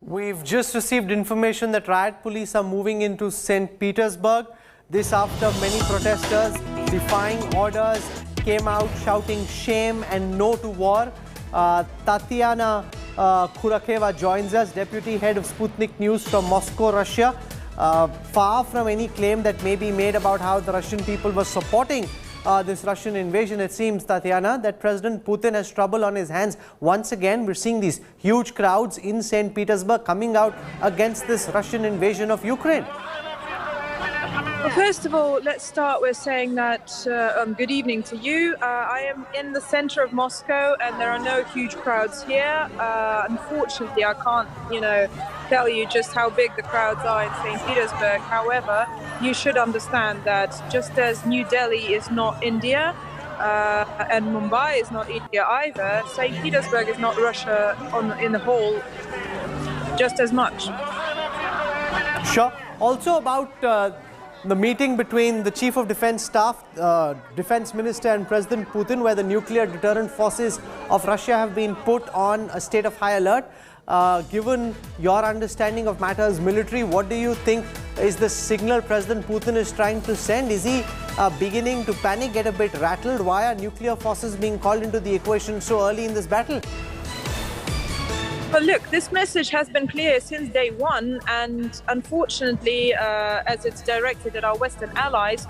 We've just received information that riot police are moving into St Petersburg. This after many protesters defying orders came out shouting shame and no to war. Tatiana Kukhareva joins us, deputy head of Sputnik News from Moscow, Russia. Far from any claim that may be made about how the Russian people were supporting this Russian invasion, it seems, Tatiana, that President Putin has trouble on his hands. Once again, we're seeing these huge crowds in St. Petersburg coming out against this Russian invasion of Ukraine. Well, first of all, let's start with saying that good evening to you. I am in the center of Moscow and there are no huge crowds here. Unfortunately, I can't, tell you just how big the crowds are in St. Petersburg. However, you should understand that just as New Delhi is not India and Mumbai is not India either, St. Petersburg is not Russia in the whole just as much. Sure. Also about the meeting between the Chief of Defense Staff, Defense Minister and President Putin, where the nuclear deterrent forces of Russia have been put on a state of high alert. Given your understanding of matters military, what do you think is the signal President Putin is trying to send? Is he beginning to panic, get a bit rattled? Why are nuclear forces being called into the equation so early in this battle? Well, look, this message has been clear since day one, and unfortunately, as it's directed at our Western allies,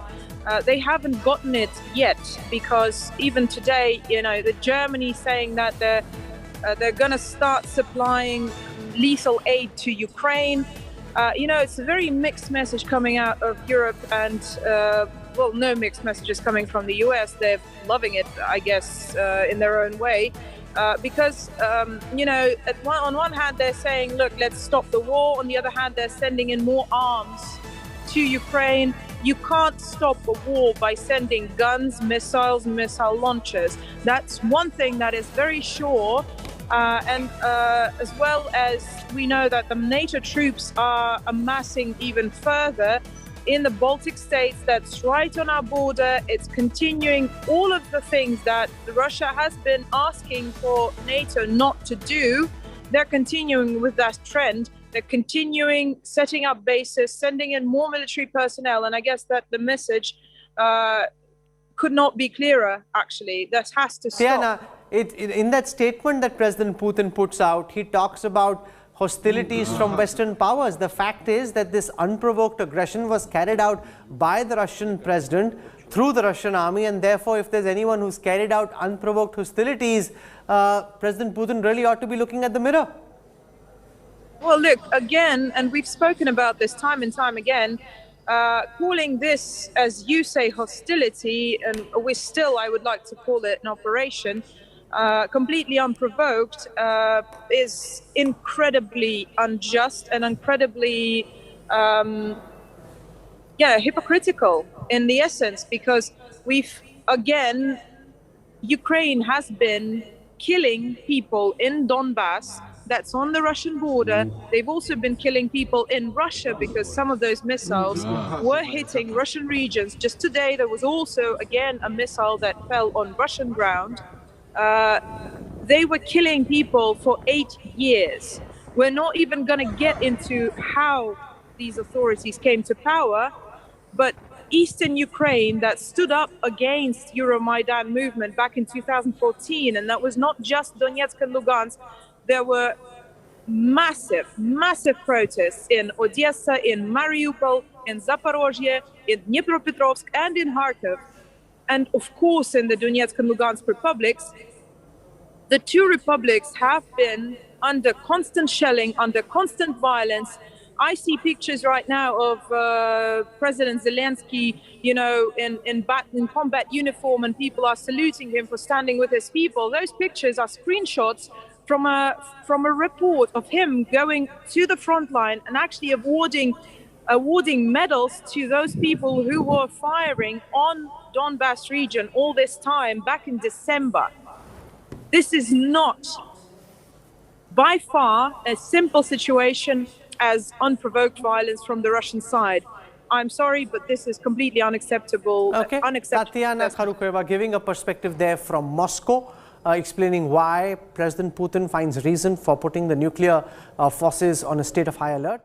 they haven't gotten it yet, because even today, the Germany saying that they're going to start supplying lethal aid to Ukraine. It's a very mixed message coming out of Europe, and well, no mixed messages coming from the US. They're loving it, I guess, in their own way. Because, on one hand, they're saying, look, let's stop the war. On the other hand, they're sending in more arms to Ukraine. You can't stop a war by sending guns, missiles, and missile launchers. That's one thing that is very sure. And as well as we know that the NATO troops are amassing even further in the Baltic states, that's right on our border. It's continuing all of the things that Russia has been asking for NATO not to do. They're continuing with that trend. They're continuing setting up bases, sending in more military personnel. And I guess that the message could not be clearer, actually. That has to stop. Tatiana, in that statement that President Putin puts out, he talks about hostilities from Western powers. The fact is that this unprovoked aggression was carried out by the Russian president through the Russian army, and therefore if there's anyone who's carried out unprovoked hostilities, President Putin really ought to be looking at the mirror. Well, look, again, and we've spoken about this time and time again, calling this, as you say, hostility, and I would like to call it an operation, completely unprovoked, is incredibly unjust and incredibly, hypocritical in the essence, because Ukraine has been killing people in Donbass, that's on the Russian border. They've also been killing people in Russia because some of those missiles were hitting Russian regions. Just today, there was also, again, a missile that fell on Russian ground. They were killing people for 8 years. We're not even going to get into how these authorities came to power, but Eastern Ukraine that stood up against Euromaidan movement back in 2014, and that was not just Donetsk and Lugansk. There were massive protests in Odessa, in Mariupol, in Zaporozhye, in Dnipropetrovsk, and in Kharkiv. And of course, in the Donetsk and Lugansk republics. The two republics have been under constant shelling, under constant violence. I see pictures right now of President Zelensky, in combat uniform, and people are saluting him for standing with his people. Those pictures are screenshots from a report of him going to the front line and actually awarding medals to those people who were firing on Donbass region all this time back in December. This is not by far a simple situation as unprovoked violence from the Russian side. I'm sorry, but this is completely unacceptable. Okay. Tatiana Kukhareva giving a perspective there from Moscow. explaining why President Putin finds reason for putting the nuclear forces on a state of high alert.